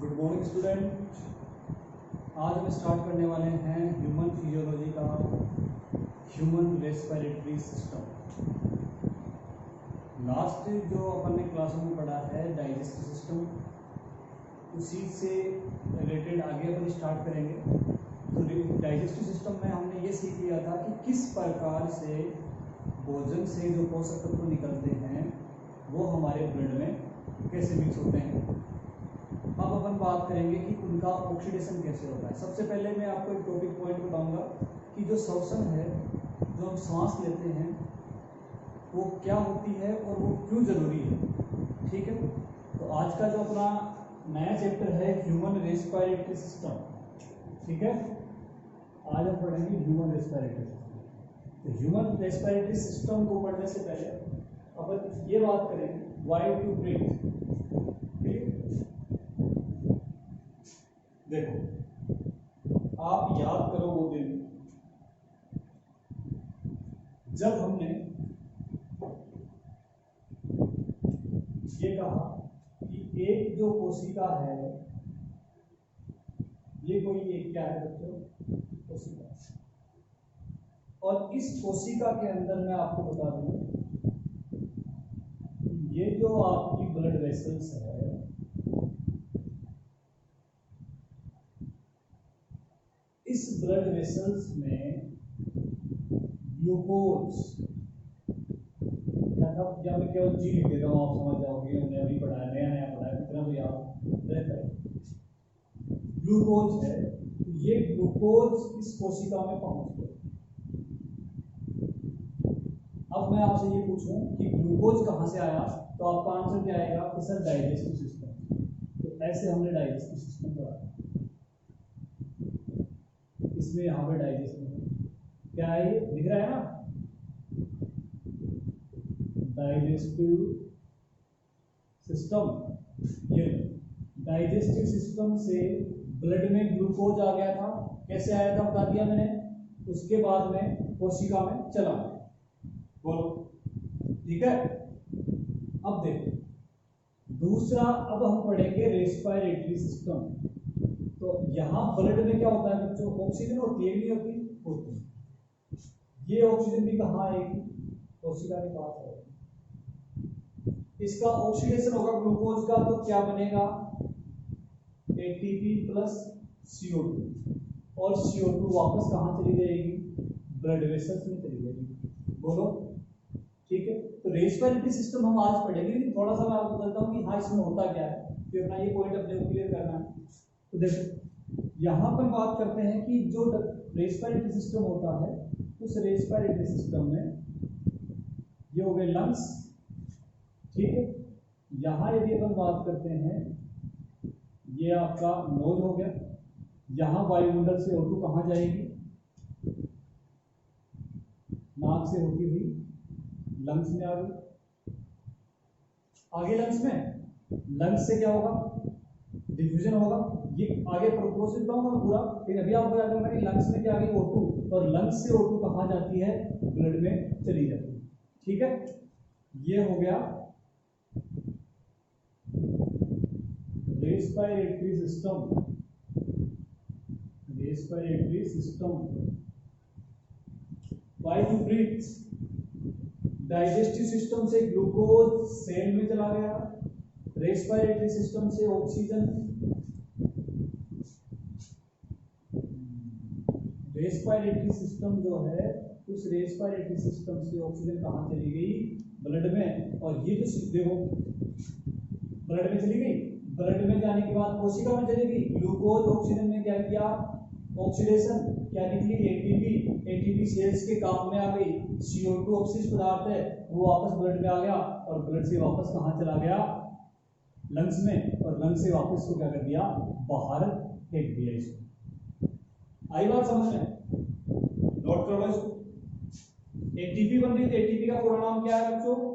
Good morning student. आज हम start करने वाले हैं ह्यूमन फिजियोलॉजी का ह्यूमन रेस्पिरेटरी सिस्टम। लास्ट जो अपन ने क्लासों में पढ़ा है डाइजेस्टिव सिस्टम, उसी से रिलेटेड आगे अपन स्टार्ट करेंगे। तो डाइजेस्टिव सिस्टम में हमने ये सीख लिया था कि किस प्रकार से भोजन से जो पोषक तत्व निकलते हैं वो हमारे ब्लड में कैसे मिक्स होते हैं। अब अपन बात करेंगे कि उनका ऑक्सीडेशन कैसे होता है। सबसे पहले मैं आपको एक टॉपिक पॉइंट बताऊंगा कि जो श्वसन है, जो हम सांस लेते हैं, वो क्या होती है और वो क्यों जरूरी है। ठीक है, तो आज का जो अपना नया चैप्टर है ह्यूमन रेस्पिरेटरी सिस्टम। ठीक है, आज हम पढ़ेंगे ह्यूमन रेस्पिरेटरी सिस्टम। तो ह्यूमन रेस्पिरेटरी सिस्टम को पढ़ने से पहले अपन ये बात करेंगे व्हाई टू ब्रीथ। देखो, आप याद करो वो दिन जब हमने ये कहा कि एक जो कोशिका है, ये कोई एक क्या है बच्चों, कोशिका। और इस कोशिका के अंदर मैं आपको बता दूं, ये जो आपकी ब्लड वेसल्स है, इस ब्लड वेसल्स में ग्लूकोज, या मैं केवल जी लिख देता हूँ, आप समझ जाओगे, हमने अभी पढ़ा है, नया पढ़ा है, इतना तो याद रहता है। ग्लूकोज है, ये ग्लूकोज इस कोशिका में पहुंच गए। अब मैं आपसे ये पूछूं कि ग्लूकोज कहां से आया, तो आपका आंसर क्या आएगा कि सर डाइजेस्टिव सिस्टम। तो ऐसे हमने डाइजेस्टिव सिस्टम पढ़ा, इसमें यहाँ पे डाइजेस्टिव क्या है, ये दिख रहा है ना, डाइजेस्टिव सिस्टम। ये डाइजेस्टिव सिस्टम से ब्लड में ग्लूकोज आ गया था, कैसे आया था बता दिया मैंने, उसके बाद में कोशिका में चला गया। बोलो ठीक है। अब देखो दूसरा, अब हम पढ़ेंगे रेस्पिरेटरी सिस्टम। तो यहाँ ब्लड में क्या होता है बच्चों, ऑक्सीजन होती है, नहीं होती, होती है। ये ऑक्सीजन भी कहाँ आएगी, कोशिका के पास आएगी। इसका ऑक्सीडेशन होगा ग्लूकोज का, तो क्या बनेगा, एटीपी प्लस CO2, और CO2 वापस कहाँ चली जाएगी, ब्लड वेसल्स में चली जाएगी। बोलो ठीक है। तो रेस्पिरेटरी सिस्टम हम आज पढ़ेंगे, लेकिन थोड़ा सा मैं आपको बताता हूँ कि हाँ इसमें होता क्या है, तो अपना ये पॉइंट अपने को क्लियर करना है। तो देखो यहाँ पर बात करते हैं कि जो रेस्पिरेटरी सिस्टम होता है, उस रेस्पिरेटरी सिस्टम में ये हो गए लंग्स, ठीक है। यहाँ यदि अपन बात करते हैं, ये आपका नोज हो गया, यहाँ वायुमंडल से O2 कहाँ जाएगी, नाक से होती हुई लंग्स में आ गई। आगे लंग्स से क्या होगा, डिफ्यूजन होगा। ये आगे प्रोपोज बताऊंगा मैं पूरा, लेकिन अभी आपको याद रखना कि लंग्स में क्या आ गई, O2, और लंग्स से O2 कहाँ जाती है, ब्लड में चली जाती है। ठीक है, ये हो गया respiratory system. Respiratory system, why to breathe. Digestive system से ग्लूकोज सेल में चला गया, रेस्पिरेटरी सिस्टम से ऑक्सीजन, रेस्पिरेटरी सिस्टम जो है, उस रेस्पिरेटरी सिस्टम से ऑक्सीजन कहाँ चली गई, ब्लड में। और ये जो देखो ब्लड में चली गई, ब्लड में जाने के बाद कोशिका में चली गई, ग्लूकोज ऑक्सीजन ने क्या किया, ऑक्सीडेशन, क्या निकली, एटीपी। एटीपी सेल्स के काम में आ गई, CO2 ऑक्सीजन पदार्थ है, वो वापस ब्लड में आ गया, और ब्लड से वापस कहाँ चला गया, लंग्स में, और लंग्स से वापस को क्या कर दिया, बाहर फेंक दिया। इसको आई बात समझ में, नोट करो इसको। एटीपी बन रही, तो एटीपी का पूरा नाम क्या है बच्चों,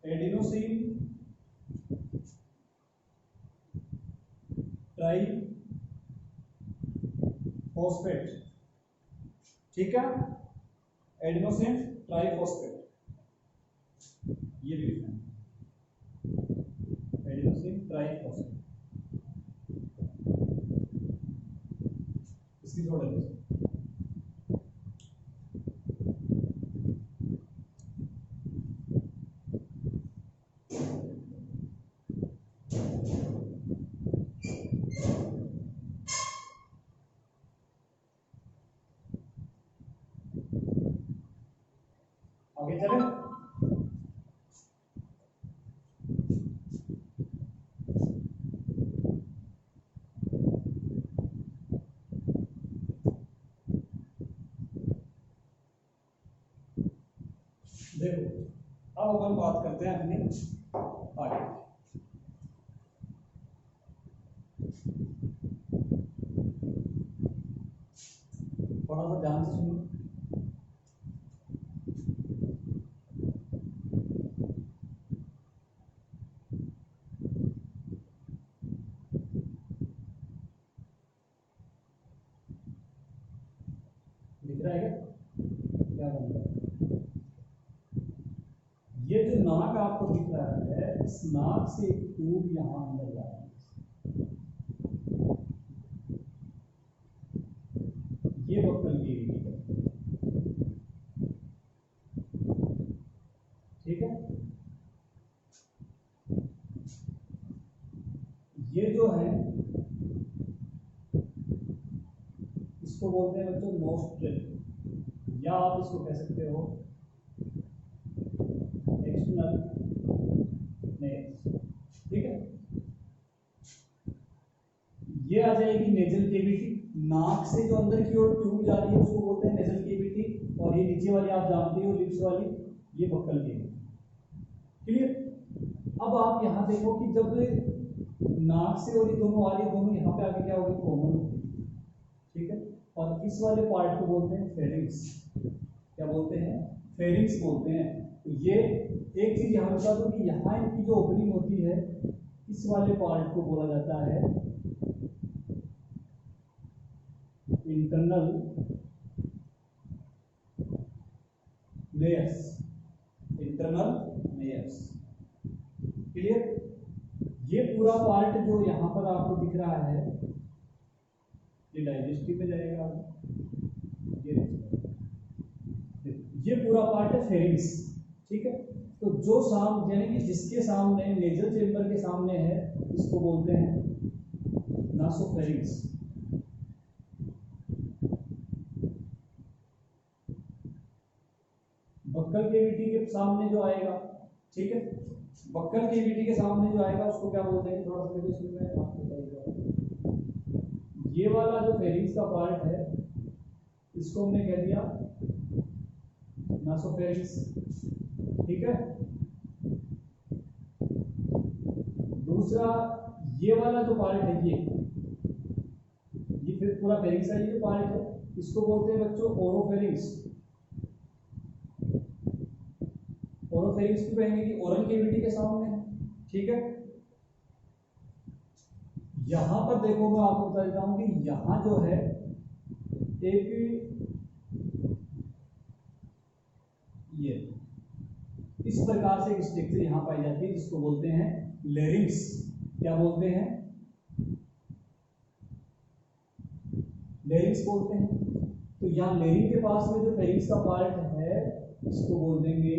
एडिनोसिन ट्राई फॉस्फेट। ठीक है, एडिनोसिन ट्राइफॉस्फेट, ये भी लिखना है। एडिनोसिन ट्राइफॉस्फेट, इसकी छोड़ देते हैं। आगे चले, देखो अब अपन बात करते हैं अपनी आगे। थोड़ा सा ध्यान से सुनो। दिख रहा है क्या बन रहा है? ये जो नाक आपको दिख रहा है, इस नाक से एक ट्यूब यहां अंदर जा रहा है, ये बक्कल की रीढ़ है, ठीक है। ये जो है इसको बोलते हैं बच्चों नोस्ट्रिल, या आप इसको कह सकते हो एक्सटर्नल नेज, ठीक है। ये आ जाएगी नेजल केविटी, नाक से जो अंदर की ओर ट्यूब जा रही है उसको बोलते हैं नेजल केविटी, और ये नीचे वाली आप जानते हो लिप्स वाली, ये बक्कल केविटी, क्लियर। अब आप यहाँ देखो कि जब नाक से और ये दोनों आ रही है, दोनों यहाँ पे आके क्या होगी, कॉमन होगी, ठीक है। और इस वाले पार्ट को बोलते हैं फेरिंक्स, क्या बोलते हैं, फेरिंक्स बोलते हैं। तो ये एक चीज यहाँ बता दो कि यहाँ इनकी जो ओपनिंग होती है, इस वाले पार्ट को बोला जाता है internal layers, internal layers, clear. ये पूरा पार्ट जो यहाँ पर आपको दिख रहा है, ये डाइजेस्टिव में जाएगा, ये पूरा पार्ट है फेरिंक्स, ठीक है। तो जो साम यानी कि जिसके सामने नेजल चेंबर के सामने है, इसको बोलते हैं नासोफेरिंक्स। बक्कल केविटी के सामने जो आएगा, ठीक है, बक्कल केविटी के सामने जो आएगा उसको क्या बोलते हैं, थोड़ा सा मेरे इसमें आपको बताइएगा। ये वाला जो फेरिंक्स का पार्ट है, इसको हमने कह दिया नासोफेरिंक्स, ठीक है। दूसरा ये वाला जो पार्ट है, ये फिर पूरा फेरिंक्स का ये जो पार्ट है, इसको बोलते हैं बच्चों ओरोफेरिंक्स। ओरोफेरिंक्स की कहेंगे कि ओरल केविटी के सामने है, ठीक है। यहां पर देखो मैं आपको बता देता हूं कि यहां जो है एक ये इस प्रकार से एक स्ट्रक्चर यहां पाई जाती है जिसको बोलते हैं लेरिंग्स, क्या बोलते हैं, लेरिंग्स बोलते हैं। तो यहाँ लेरिंग के पास में जो फेरिंक्स का पार्ट है, इसको बोल देंगे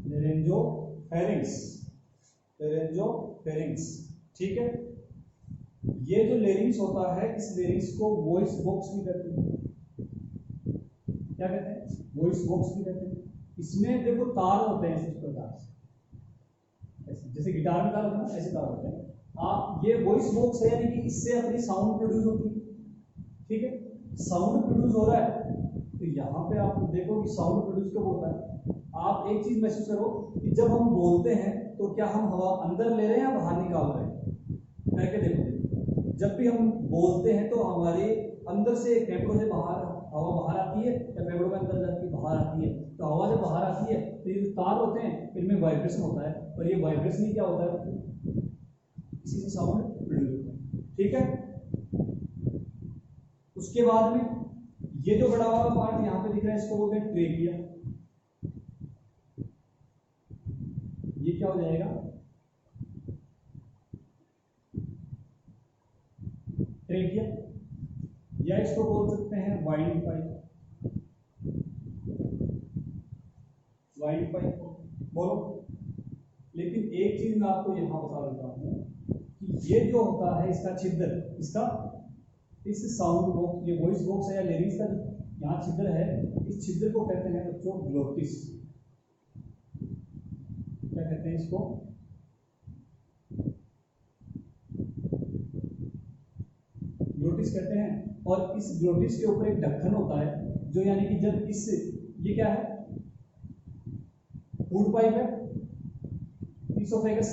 लेरेंजोफेरिंक्स, लेरेंजोफेरिंक्स, ठीक है। ये जो लेरिंग्स होता है, इस लेरिंग्स को वॉइस बॉक्स भी कहते हैं, क्या कहते हैं, वॉइस बॉक्स भी कहते हैं। इसमें देखो तार होते हैं इस प्रकार से, जैसे गिटार में तार होता है ना, ऐसे तार होते हैं। आप ये वॉइस बॉक्स है, यानी कि इससे अपनी साउंड प्रोड्यूस होती है, ठीक है। साउंड प्रोड्यूस हो रहा है, तो यहाँ पे आप देखो कि साउंड प्रोड्यूस कब होता है। आप एक चीज महसूस करो कि जब हम बोलते हैं तो क्या हम हवा अंदर ले रहे हैं या बाहर निकाल रहे हैं, करके देखो। जब भी हम बोलते हैं तो हमारे अंदर से फेफड़ों से बाहर हवा बाहर आती है या फेफड़ों के अंदर जाती बाहर आती है। तो हवा जब बाहर आती है तो ये जो तार होते हैं इनमें वाइब्रेशन होता है, और ये वाइब्रेशन ही क्या होता है, इसी से साउंड प्रोड्यूस होता है, ठीक है। उसके बाद में ये जो बड़ा वाला पार्ट यहाँ पे दिख रहा है, इसको बोलते हैं ट्रेकिया, क्या हो जाएगा, ट्रेकिया, या इसको बोल सकते हैं वाइंड पाइप। वाइंड पाइप बोलो। लेकिन एक चीज मैं आपको यहां बता देता हूं कि ये जो होता है इसका छिद्र, इसका इस साउंड बॉक्स, ये वॉइस बॉक्स है या लिरिक्स का यहाँ छिद्र है, इस छिद्र को कहते हैं बच्चों ग्लोटिस। क्या कहते हैं इसको, ग्लोटिस कहते हैं। और इस ग्लोटिस के ऊपर एक ढक्कन होता है जो यानी कि जब इस, ये क्या है, फूड पाइप है, ईसोफेगस।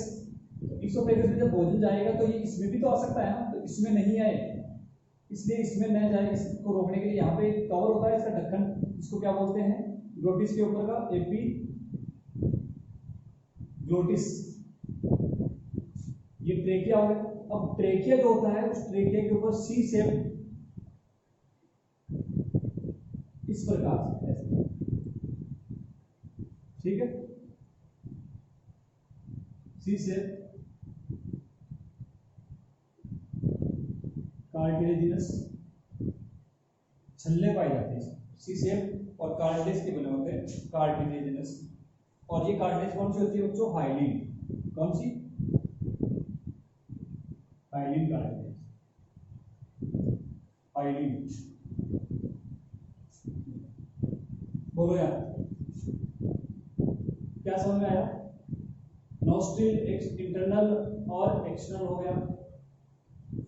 ईसोफेगस में जब भोजन जाएगा तो ये इसमें भी तो आ सकता है ना, तो इसमें नहीं आए, इसलिए इसमें न जाए, इसको रोकने के लिए यहाँ पे एक कवर होता है इसका ढक्कन, इसको क्या बोलते हैं, ग्लोटिस के ऊपर का एपी ग्लोटिस। ये ट्रेकिया हो गया। अब ट्रेकिया जो होता है उस ट्रेकिया के ऊपर सी शेप इस प्रकार से ऐसे, ठीक है, सी शेप कार्टिलेजिनस छल्ले पाए जाते हैं, सी शेप और कार्टिलेज के बने होते हैं, कार्टिलेजिनस। और ये कार्टिलेज कौन सी होती है बच्चों, हाइलिन। कौन सी, हाइलिन कार्टिलेज, हाइलिन। बोलो यार, क्या समझ में आया, नोस्ट्रिल इंटरनल और एक्सटर्नल हो गया,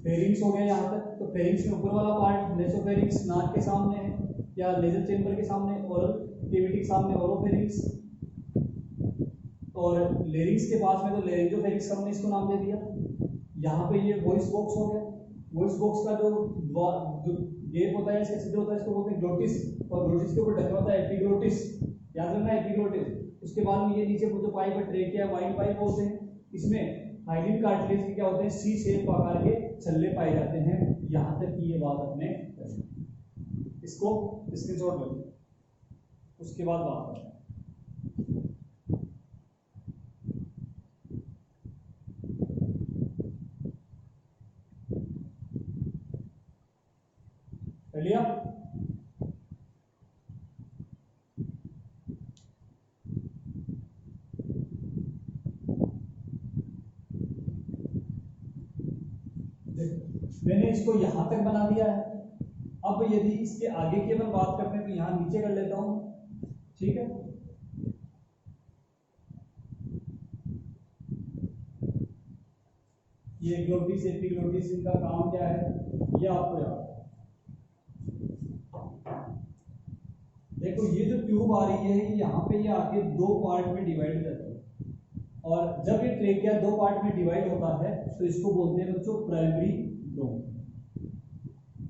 फेरिंग्स हो गया यहाँ तक। तो फेरिंग्स में ऊपर वाला पार्ट नेसोफेरिंग्स नाक के सामने है या लेजर चेंबर के सामने, ओरल कैविटी के सामने ओरोफेरिंग्स, और लेरिंग्स के पास में तो लेरिंजोफेरिंग्स हमने इसको नाम दे दिया। यहाँ पे ये वॉइस बॉक्स हो गया, वॉइस बॉक्स का जो गेप होता है, इसका छिद्र होता है, इसको बोलते हैं ग्लोटिस, और ग्लोटिस के ऊपर ढक्कन होता है एपिग्लोटिस, याद रखना एपिग्लोटिस। उसके बाद में ये नीचे जो पाइप है ट्रेकिया, वाइंड पाइप बोलते हैं। इसमें हाइलिन कार्टिलेज के क्या होते हैं, सी शेप आकार के छल्ले पाए जाते हैं। यहाँ तक की ये बात अपने, इसको स्क्रीनशॉट लो, उसके बाद बात करते हैं। लिया, मैंने इसको यहां तक बना दिया है। अब यदि इसके आगे की अपन बात करते हैं तो यहां नीचे कर लेता हूं, ठीक है। ये ग्लोटिस एपिग्लोटिस, इनका काम क्या है ये आपको याद है। देखो ये जो ट्यूब आ रही है यहाँ पे, ये आके दो पार्ट में डिवाइड हो जाती है, और जब ये ट्रेकिया दो पार्ट में डिवाइड होता है तो इसको बोलते हैं बच्चों प्राइमरी ब्रोंकाई,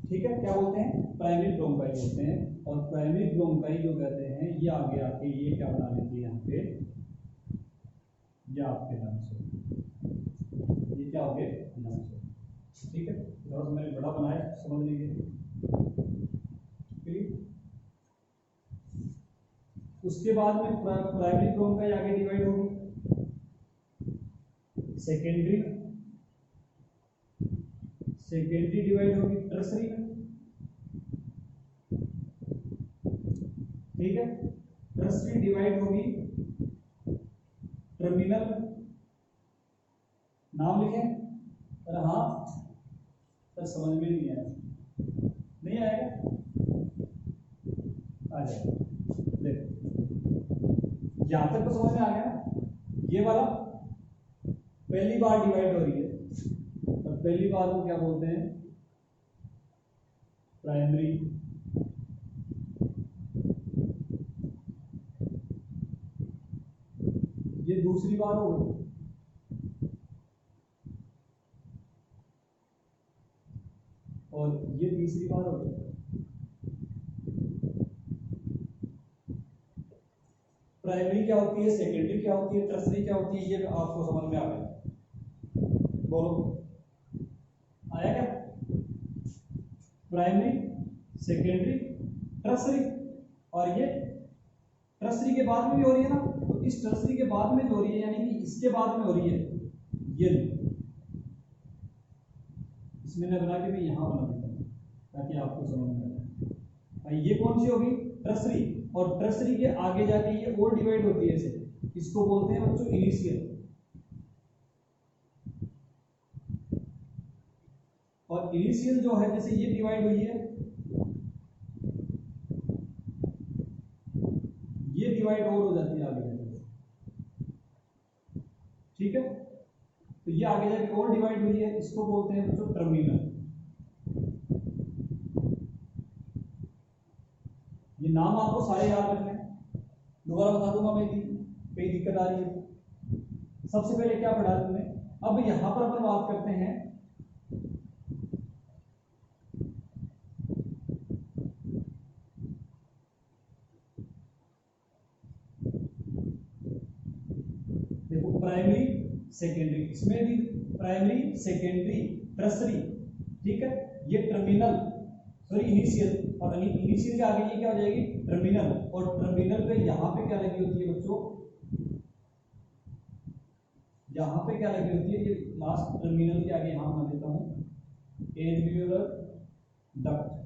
ठीक है। क्या बोलते हैं, प्राइमरी ब्रोंकाई बोलते हैं। और प्राइमरी ब्रोंकाई जो कहते हैं ये आगे आके ये क्या बना लेती है यहाँ पे, ये आपके लंग्स, ये क्या हो गए लंग्स, ठीक है। थोड़ा सा मैंने बड़ा बनाया समझ लीजिए। उसके बाद में प्राइमरी ब्रोंकाई आगे डिवाइड होगी सेकेंडरी में, सेकेंडरी डिवाइड होगी टर्सरी में, ठीक है। टर्सरी डिवाइड होगी टर्मिनल में। नाम लिखें, अरे हाँ सर समझ में नहीं आया, नहीं आएगा, आ जाएगा। देखो यहां तक तो समझ में आ गया ना। ये वाला पहली बार डिवाइड हो रही है, और पहली बार को क्या बोलते हैं, प्राइमरी। ये दूसरी बार हो गई, और ये तीसरी बार हो गई। प्राइमरी क्या होती है, सेकेंडरी क्या होती है, टर्सरी क्या होती है, ये आपको समझ में आ गया। बोलो आया क्या, प्राइमरी, सेकेंडरी, टर्सरी, और ये टर्सरी के बाद में भी हो रही है ना, तो इस टर्सरी के बाद में जो हो रही है यानी कि इसके बाद में हो रही है ये, इसमें न बना के मैं यहाँ बना देता हूँ ताकि आपको समझ में आए। ये कौन सी होगी? टर्सरी। और टर्सरी के आगे जाके ये और डिवाइड होती है, ऐसे इसको बोलते हैं बच्चों इनिशियल। और इनिशियल जो है जैसे ये डिवाइड हुई है, ये डिवाइड और हो जाती है आगे जाके, ठीक है। तो ये आगे जाके और डिवाइड हुई है, इसको बोलते हैं बच्चों टर्मिनल। ये नाम आपको सारे याद रखने हैं, दोबारा बता दूंगा मैं, कहीं दिक्कत आ रही है। सबसे पहले क्या पढ़ा तुमने? अब यहां पर अपन बात करते हैं देखो प्राइमरी सेकेंडरी, इसमें भी प्राइमरी सेकेंडरी टर्सरी, ठीक है। ये टर्मिनल सॉरी इनिशियल, और इनिशियल के आगे ये क्या हो जाएगी? टर्मिनल। और टर्मिनल पे यहां पे क्या लगी होती है बच्चों? यहां पे क्या लगी होती है? ये लास्ट टर्मिनल के आगे यहां बना देता हूं एल्वियोलर डक्ट।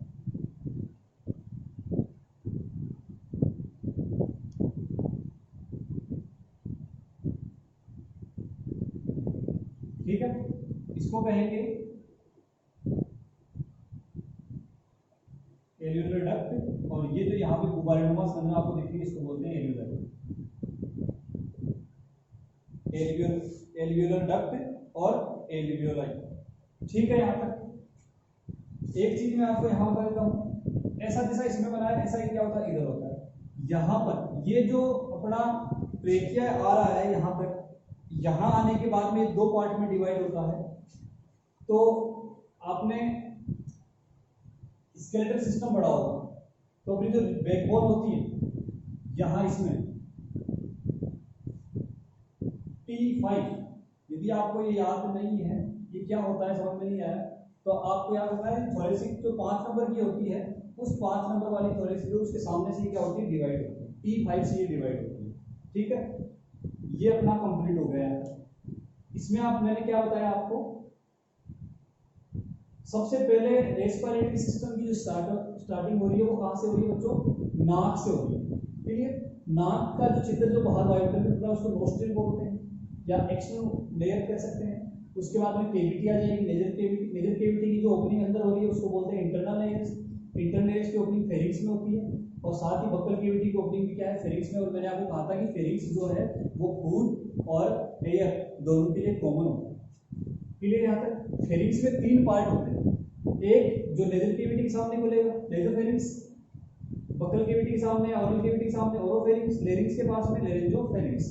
ठीक है, इसको कहेंगे एल्वियोलर डक्ट। और ये जो यहाँ पे गुब्बारेनुमा संरचना आपको दिख रही है, इसको बोलते हैं एल्वियोलर डक्ट और एल्वियोलाई। ठीक है, यहाँ तक एक चीज मैं आपको यहाँ बता देता हूँ, ऐसा जैसा इसमें बना है ऐसा ही क्या होता है इधर होता है। यहाँ पर ये जो अपना ट्रेकिया आ रहा है यहाँ तक, यहाँ आने के बाद में दो पार्ट में डिवाइड होता है। तो आपने स्केलेटल सिस्टम बड़ा होगा, तो अपनी जो बैकबोन होती है यहाँ इसमें T5, यदि आपको ये याद नहीं है ये क्या होता है, समझ में नहीं आया, तो आपको याद होता है थोरेसिक जो 5 नंबर की होती है, उस 5 नंबर वाली थोरेसिक उसके सामने से क्या होती है? डिवाइड होती है, T5 से ये डिवाइड होती है। ठीक है, ये अपना कंप्लीट हो गया है। इसमें आप मैंने क्या बताया आपको, सबसे पहले रेस्पिरेटरी सिस्टम की जो स्टार्टिंग हो रही है वो कहां से हो रही है बच्चों? नाक से हो रही है। ठीक है, नाक का जो चित्र जो बाहर व्हाइट कलर में दिख रहा है उसको नोस्ट्रिल बोलते हैं या एक्सटर्नल लेयर कह सकते हैं। उसके बाद में केविटी आ जाएगी, नेजल केविटी। नेजल केविटी की जो ओपनिंग अंदर हो रही है उसको बोलते हैं इंटरनल लेयर्स। इंटरनल लेयर्स की ओपनिंग फेरिंक्स में होती है, और साथ ही बक्कल केविटी की ओपनिंग भी क्या है? फेरिंक्स में। और मैंने आपको कहा था कि फेरिंक्स जो है वो फूड और एयर दोनों के लिए कॉमन होता है। क्लियर? यहाँ तक फेरिंक्स में 3 पार्ट होते हैं, एक जो नेजल केविटी के सामने खुलेगा नेजोफेरिंक्स, बक्कल केविटी के सामने ओरल केविटी के सामने ओरोफेरिंक्स, लेरिंक्स के पास में लेरिंजोफेरिंक्स।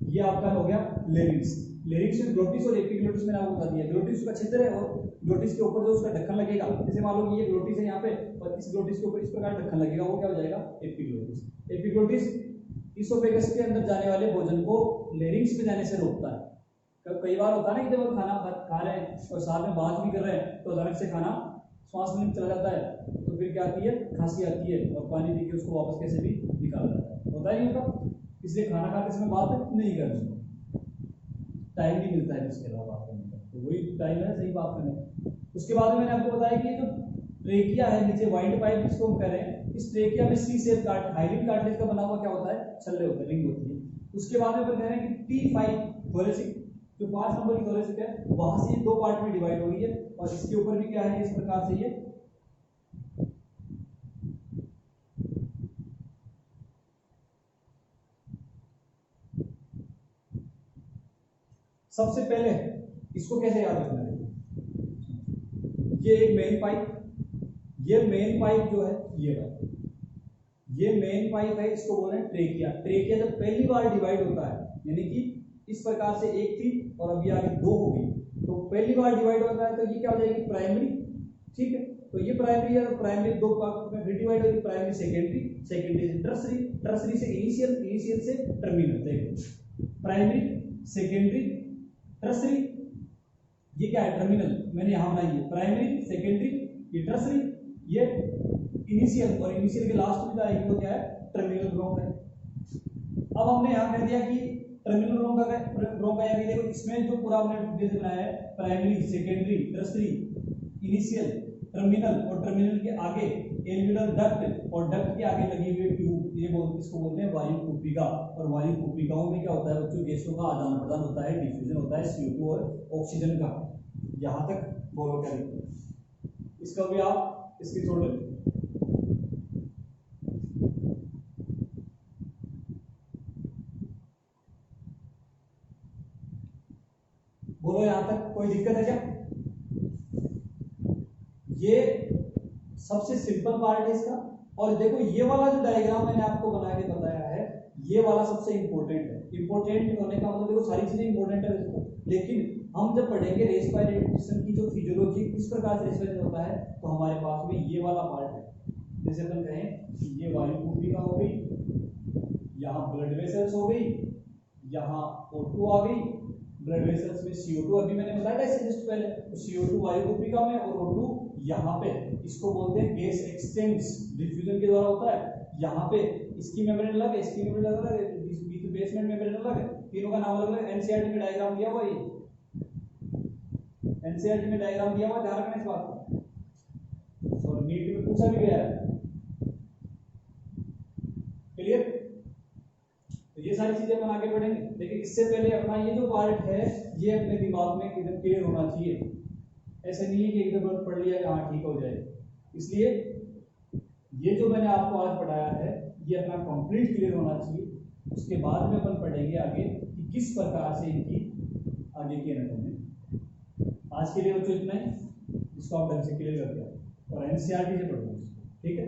ये आपका हो गया लेरिंक्स। लेरिंक्स में ग्लोटिस और एपिग्लोटिस मैंने आपको बता दिया। ग्लोटिस उसका क्षेत्र है और ग्लोटिस के ऊपर जो उसका ढक्कन लगेगा, जैसे मान लो कि ये ग्लोटिस है यहाँ पे और इस ग्लोटिस के ऊपर इस प्रकार ढक्कन लगेगा, वो क्या हो जाएगा? एपिग्लोटिस। एपिग्लोटिस इसोफेगस के अंदर जाने वाले भोजन को लेरिंक्स में जाने से रोकता है। कई बार होता है ना कि जब हम खाना खा रहे हैं और साथ में बात भी कर रहे हैं तो अचानक से खाना श्वास में चला जाता है, तो फिर क्या आती है? खांसी आती है और पानी पी के उसको वापस कैसे भी निकाल जाता है। होता ही होता, इसलिए खाना खाते समय बात नहीं करनी, टाइम भी मिलता है इसके अलावा बात करने का, तो वही टाइम है सही बात करने का। उसके बाद में मैंने आपको बताया कि जो ट्रेकिया है नीचे वाइंड पाइप जिसको हम कह रहे हैं, इस ट्रेकिया में सी शेप हाइलिन कार्टिलेज का बना हुआ क्या होता है? छल्ले होते हैं, रिंग होती है। उसके बाद में कह रहे हैं कि T5 थोरेसिक जो 5 नंबर की थोरेसिक है वहां से 2 पार्ट में डिवाइड हो रही है, और इसके ऊपर भी क्या है? इस प्रकार से ये सबसे पहले इसको कैसे याद रखना है? ये एक मेन पाइप, ये मेन पाइप जो है ये मेन पाइप है, इसको बोल रहे हैं ट्रेकिया। ट्रेकिया जब पहली बार डिवाइड होता है, यानी कि इस प्रकार से एक थी और अभी आगे 2 हो गई, तो पहली बार डिवाइड होता है तो ये क्या हो जाएगी? प्राइमरी। ठीक है, तो ये प्राइमरी है, तो प्राइमरी 2 पार्ट में फिर डिवाइड होगी, प्राइमरी सेकेंडरी, सेकेंडरी से टर्सरी, टर्सरी से इनिशियल, इनिशियल से टर्मिनल। देखो प्राइमरी, सेकेंडरी, टर्सरी, ये क्या है? टर्मिनल। मैंने यहां बनाई है प्राइमरी, सेकेंडरी, ये टर्सरी, ये इनिशियल, और इनिशियल के लास्ट में जाएगी वो क्या है? टर्मिनल ब्लॉक है। अब हमने यहाँ कह दिया कि टर्मिनल ब्रोंकाई, देखो इसमें जो पूरा हमने जैसे बनाया है primary, secondary, tertiary, initial, terminal और टर्मिनल के आगे एल्वियोलर डक्ट और डक्ट के आगे लगी हुई ट्यूब, ये इसको बोलते हैं वायु कूपिका। और वायु कूपिकाओं में क्या होता है बच्चों, गैसों का आदान प्रदान होता है, डिफ्यूजन होता है CO2 और ऑक्सीजन का। यहाँ तक फॉलो करें, इसका भी आप स्क्रीनशॉट ले लीजिए। बोलो यहाँ तक कोई दिक्कत है क्या? ये सबसे सिंपल पार्ट है इसका। और देखो ये वाला जो डायग्राम मैंने आपको बना के बताया है, ये वाला सबसे इंपॉर्टेंट है। इंपॉर्टेंट होने का मतलब देखो सारी चीजें इंपॉर्टेंट है इसको, लेकिन हम जब पढ़ेंगे रेस्पिरेटरी सिस्टम की जो फिजियोलॉजी किस प्रकार से रेस्पिरेशन होता है, तो हमारे पास में ये वाला पार्ट है। जैसे अपन कहें कि ये वायु कूपिका हो गई, यहाँ ब्लड वेसल्स हो गई, यहाँ O2 आ गई, ब्लड वेसल्स में CO2 अभी मैंने बताया था इससे जस्ट पहले, तो CO2 वायु कूपिका में और O2 यहाँ पे, इसको बोलते हैं गैस एक्सचेंज, डिफ्यूजन के द्वारा होता है। यहाँ पे इसकी मेम्ब्रेन अलग है, इसकी मेम्ब्रेन अलग है, बेसमेंट मेम्ब्रेन अलग है, तीनों का नाम अलग है। एनसीईआरटी में डायग्राम दिया हुआ है, एनसीईआरटी में डायग्राम दिया हुआ, ध्यान रखना इस बात को, और नीट में पूछा भी गया है। क्लियर? तो ये सारी चीजें अपन आगे बढ़ेंगे, लेकिन इससे पहले अपना ये जो पार्ट है ये अपने दिमाग में एकदम क्लियर होना चाहिए। ऐसे नहीं है कि एकदम पढ़ लिया हाँ ठीक हो जाए। इसलिए ये जो मैंने आपको आज पढ़ाया है ये अपना कंप्लीट क्लियर होना चाहिए। उसके बाद में अपन पढ़ेंगे आगे कि किस प्रकार से इनकी आगे की एनाटॉमी। आज के लिए बच्चों इतना ही, इसको आप ढंग से क्लियर कर दिया और एनसीईआरटी से पढ़ो, ठीक है।